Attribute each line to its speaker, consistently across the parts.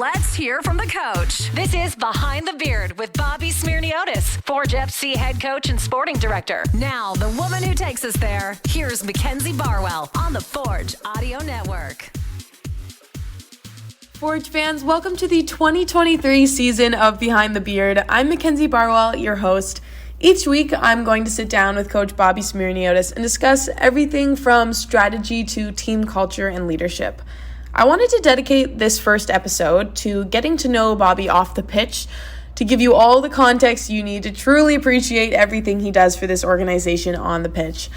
Speaker 1: let's hear from the coach. This is Behind the Beard with Bobby Smyrniotis, Forge FC head coach and sporting director. Now, the woman who takes us there, here's Mackenzie Barwell on the Forge Audio Network.
Speaker 2: Forge fans, welcome to the 2023 season of Behind the Beard. I'm Mackenzie Barwell, your host. Each week, I'm going to sit down with Coach Bobby Smyrniotis and discuss everything from strategy to team culture and leadership. I wanted to dedicate this first episode to getting to know Bobby off the pitch, to give you all the context you need to truly appreciate everything he does for this organization on the pitch.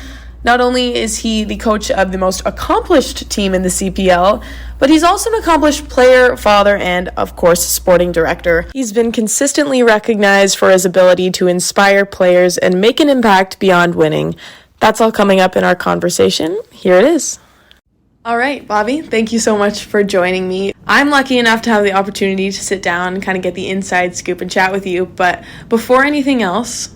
Speaker 2: Not only is he the coach of the most accomplished team in the CPL, but he's also an accomplished player, father, and, of course, sporting director. He's been consistently recognized for his ability to inspire players and make an impact beyond winning. That's all coming up in our conversation. Here it is. All right, Bobby, thank you so much for joining me. I'm lucky enough to have the opportunity to sit down and kind of get the inside scoop and chat with you. But before anything else,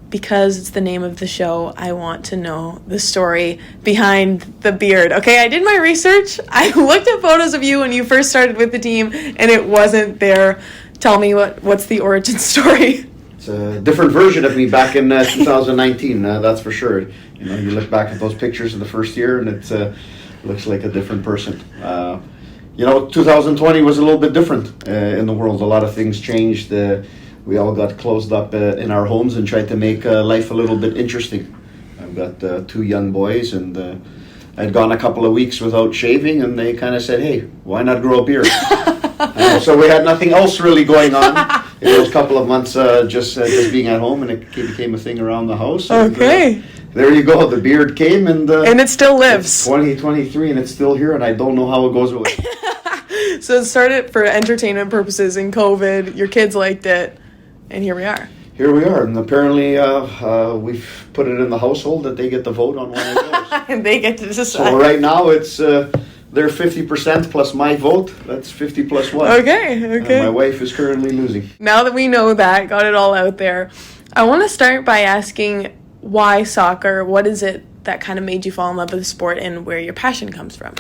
Speaker 2: because it's the name of the show, I want to know the story behind the beard. Okay, I did my research. I looked at photos of you when you first started with the team, and it wasn't there. Tell me what's the origin story?
Speaker 3: It's a different version of me back in 2019, that's for sure. You know, you look back at those pictures of the first year, and it looks like a different person. 2020 was a little bit different in the world. A lot of things changed. We all got closed up in our homes and tried to make life a little bit interesting. I've got two young boys, and I'd gone a couple of weeks without shaving, and they kind of said, hey, why not grow a beard? So we had nothing else really going on in those couple of months, just being at home, and it became a thing around the house.
Speaker 2: Okay.
Speaker 3: And, there you go, the beard came, and
Speaker 2: it still lives.
Speaker 3: 2023, and it's still here, and I don't know how it goes away.
Speaker 2: So it started for entertainment purposes in COVID, your kids liked it, and here we are. Here we are,
Speaker 3: and apparently we've put it in the household that they get to vote on one of those.
Speaker 2: And they get to decide.
Speaker 3: So right now it's they're 50% plus my vote. That's 50 plus 1.
Speaker 2: Okay.
Speaker 3: And my wife is currently losing.
Speaker 2: Now that we know that, got it all out there, I want to start by asking, why soccer? What is it that kind of made you fall in love with the sport, and where your passion comes from?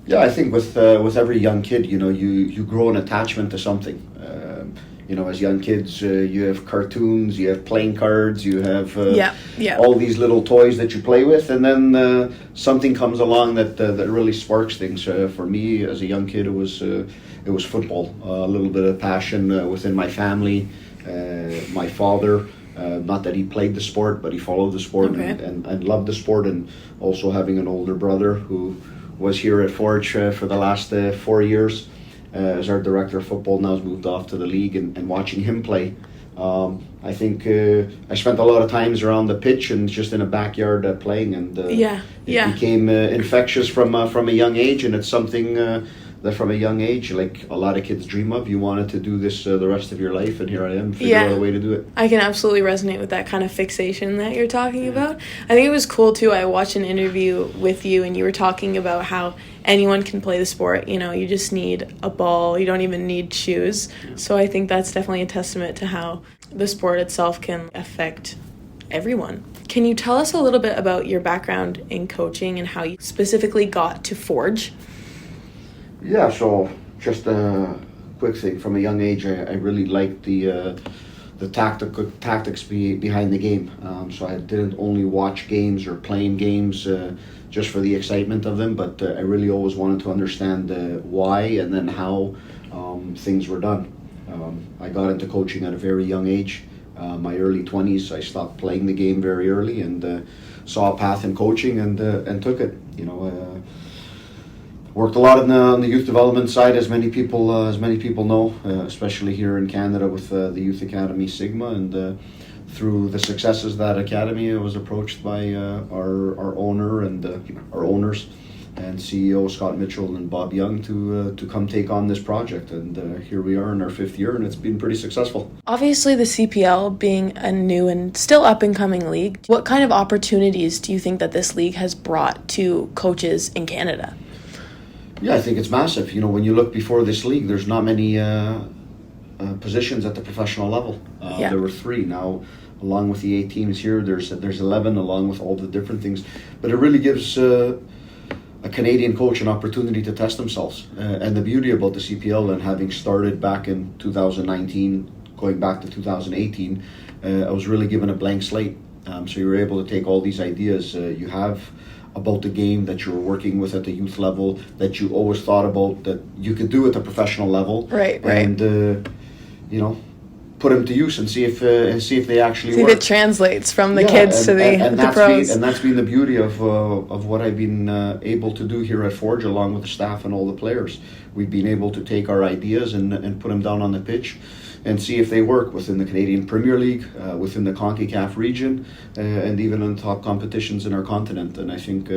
Speaker 3: Yeah, I think with every young kid, you grow an attachment to something. As young kids, you have cartoons, you have playing cards, you have all these little toys that you play with, and then something comes along that really sparks things. For me, as a young kid, it was football. A little bit of passion within my family. My father, not that he played the sport, but he followed the sport and loved the sport, and also having an older brother who was here at Forge for the last 4 years. As our director of football now has moved off to the league, and watching him play, I think I spent a lot of times around the pitch and just in a backyard playing, and it became infectious from a young age, and it's something that from a young age, like a lot of kids dream of. You wanted to do this the rest of your life, and here I am, figure out a way to do it.
Speaker 2: I can absolutely resonate with that kind of fixation that you're talking about. I think it was cool too. I watched an interview with you, and you were talking about how anyone can play the sport. You just need a ball. You don't even need shoes. So I think that's definitely a testament to how the sport itself can affect everyone. Can you tell us a little bit about your background in coaching and how you specifically got to Forge?
Speaker 3: Yeah, so just a quick thing. From a young age, I really liked the tactics behind the game. So I didn't only watch games or playing games just for the excitement of them, but I really always wanted to understand why and then how things were done. I got into coaching at a very young age. My early 20s, I stopped playing the game very early, and saw a path in coaching and took it. Worked a lot on the youth development side, as many people know, especially here in Canada with the Youth Academy Sigma, and through the successes of that academy, I was approached by our owner and our owners and CEO Scott Mitchell and Bob Young to come take on this project, and here we are in our 5th year, and it's been pretty successful.
Speaker 2: Obviously, the CPL being a new and still up and coming league, what kind of opportunities do you think that this league has brought to coaches in Canada?
Speaker 3: Yeah, I think it's massive. When you look before this league, there's not many positions at the professional level. There were 3. Now, along with the 8 teams here, there's 11, along with all the different things. But it really gives a a Canadian coach an opportunity to test themselves. And the beauty about the CPL, and having started back in 2019, going back to 2018, I was really given a blank slate. So you were able to take all these ideas you have about the game that you were working with at the youth level, that you always thought about that you could do at the professional level,
Speaker 2: right.
Speaker 3: And put them to use and see if they actually work.
Speaker 2: See if it translates from the kids to the pros.
Speaker 3: And that's been the beauty of what I've been able to do here at Forge, along with the staff and all the players. We've been able to take our ideas and put them down on the pitch and see if they work within the Canadian Premier League, within the CONCACAF region, and even in top competitions in our continent. And I think,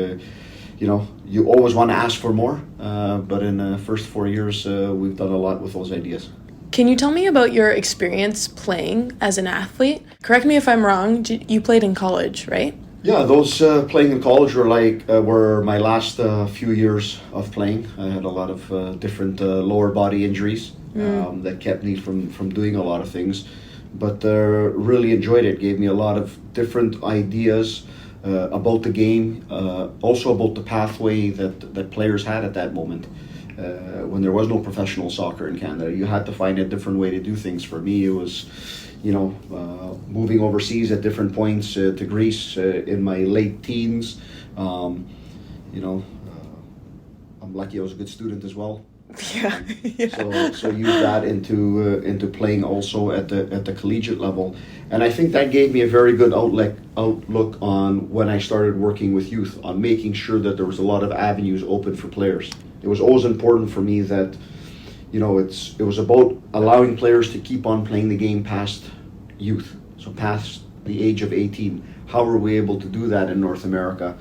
Speaker 3: you always want to ask for more, but in the first 4 years, we've done a lot with those ideas.
Speaker 2: Can you tell me about your experience playing as an athlete? Correct me if I'm wrong, you played in college, right?
Speaker 3: Yeah, those playing in college were my last few years of playing. I had a lot of different lower body injuries that kept me from doing a lot of things, but really enjoyed it. Gave me a lot of different ideas about the game, also about the pathway that players had at that moment. When there was no professional soccer in Canada, you had to find a different way to do things. For me, it was moving overseas at different points to Greece in my late teens. I'm lucky I was a good student as well.
Speaker 2: Yeah.
Speaker 3: So use that into playing also at the collegiate level, and I think that gave me a very good outlook on when I started working with youth, on making sure that there was a lot of avenues open for players. It was always important for me that it was about allowing players to keep on playing the game past youth, so past the age of 18. How are we able to do that in North America?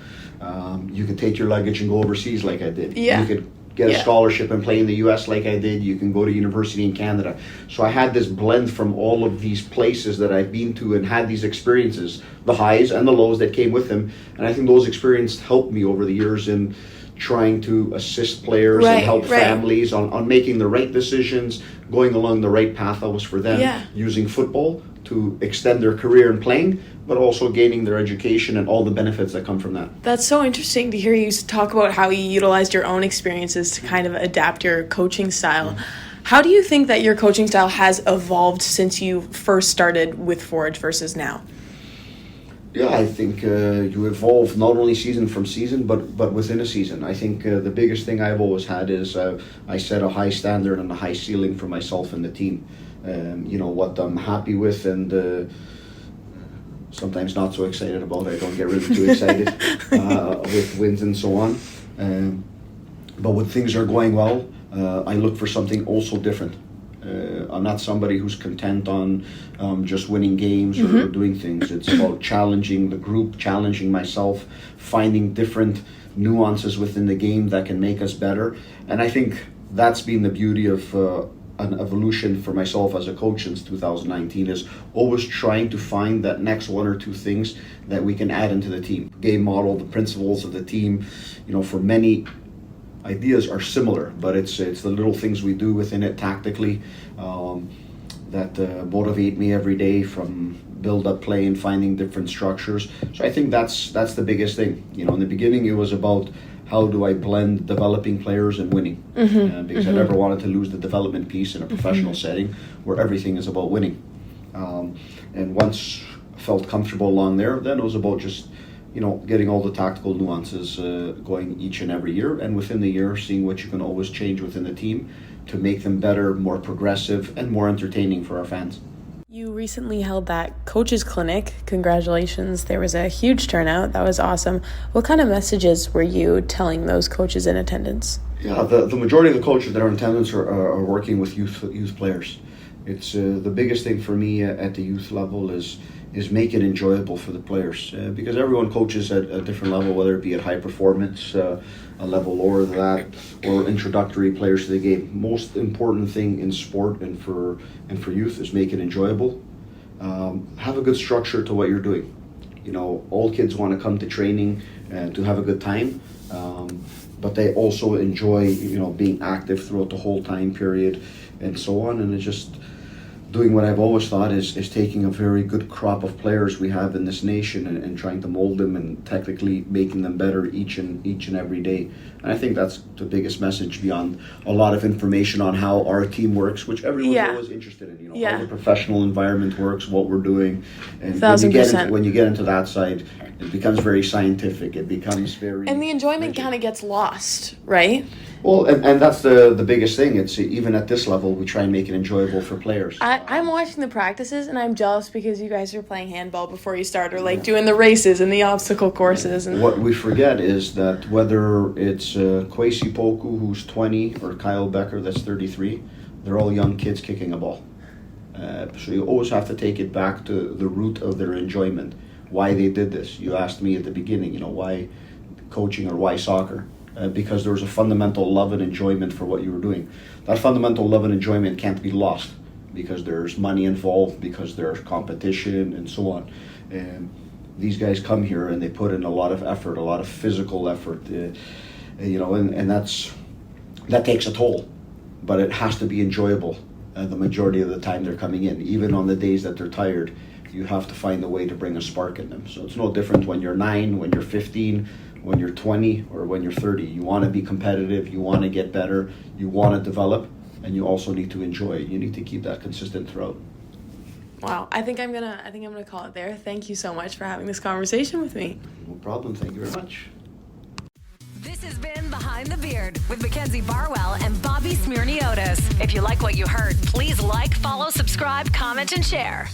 Speaker 3: You could take your luggage and go overseas like I did.
Speaker 2: Yeah.
Speaker 3: You could get a scholarship and play in the US like I did. You can go to university in Canada. So I had this blend from all of these places that I've been to and had these experiences, the highs and the lows that came with them. And I think those experiences helped me over the years in trying to assist players and help families on making the right decisions, going along the right path that was for them, using football to extend their career in playing, but also gaining their education and all the benefits that come from that.
Speaker 2: That's so interesting to hear you talk about how you utilized your own experiences to kind of adapt your coaching style. How do you think that your coaching style has evolved since you first started with Forge versus now?
Speaker 3: Yeah, I think you evolve not only season from season, but within a season. I think the biggest thing I've always had is I set a high standard and a high ceiling for myself and the team. What I'm happy with and sometimes not so excited about. I don't get really too excited with wins and so on. But when things are going well, I look for something also different. I'm not somebody who's content on just winning games or doing things. It's about challenging the group, challenging myself, finding different nuances within the game that can make us better. And I think that's been the beauty of an evolution for myself as a coach since 2019, is always trying to find that next one or two things that we can add into the team. Game model, the principles of the team, for many ideas are similar, but it's the little things we do within it tactically that motivate me every day, from build-up play and finding different structures. So I think that's the biggest thing. In the beginning, it was about how do I blend developing players and winning, because I never wanted to lose the development piece in a professional setting where everything is about winning. And once I felt comfortable along there, then it was about just getting all the tactical nuances going each and every year, and within the year seeing what you can always change within the team to make them better, more progressive, and more entertaining for our fans.
Speaker 2: You recently held that coaches clinic. Congratulations. There was a huge turnout. That was awesome. What kind of messages were you telling those coaches in attendance?
Speaker 3: Yeah, the majority of the coaches that are in attendance are working with youth players. It's the biggest thing for me at the youth level is make it enjoyable for the players, because everyone coaches at a different level, whether it be at high performance, a level lower than that, or introductory players to the game. Most important thing in sport and for youth is make it enjoyable. Have a good structure to what you're doing. All kids want to come to training and to have a good time, but they also enjoy being active throughout the whole time period and so on. And it's just doing what I've always thought is taking a very good crop of players we have in this nation and trying to mold them and technically making them better each and every day. And I think that's the biggest message beyond a lot of information on how our team works, which everyone's always interested in. How the professional environment works, what we're doing, and
Speaker 2: 1,000%.
Speaker 3: when you get into that side, it becomes very scientific. It becomes very
Speaker 2: and the enjoyment kind of gets lost, right?
Speaker 3: Well, and that's the biggest thing. It's even at this level, we try and make it enjoyable for players.
Speaker 2: I'm watching the practices, and I'm jealous because you guys are playing handball before you start, or doing the races and the obstacle courses. And
Speaker 3: what we forget is that whether it's Kwesi Poku, who's 20, or Kyle Becker, that's 33, they're all young kids kicking a ball. So you always have to take it back to the root of their enjoyment, why they did this. You asked me at the beginning, why coaching or why soccer? Because there was a fundamental love and enjoyment for what you were doing. That fundamental love and enjoyment can't be lost because there's money involved, because there's competition and so on. And these guys come here and they put in a lot of effort, a lot of physical effort, and that takes a toll. But it has to be enjoyable the majority of the time they're coming in. Even on the days that they're tired, you have to find a way to bring a spark in them. So it's no different when you're 9, when you're 15, when you're 20, or when you're 30. You want to be competitive, you want to get better, you want to develop, and you also need to enjoy it. You need to keep that consistent throughout.
Speaker 2: Wow, I think I'm gonna call it there. Thank you so much for having this conversation with me.
Speaker 3: No problem. Thank you very much.
Speaker 1: This has been Behind the Beard with Mackenzie Barwell and Bobby Smyrniotis. If you like what you heard, please like, follow, subscribe, comment, and share.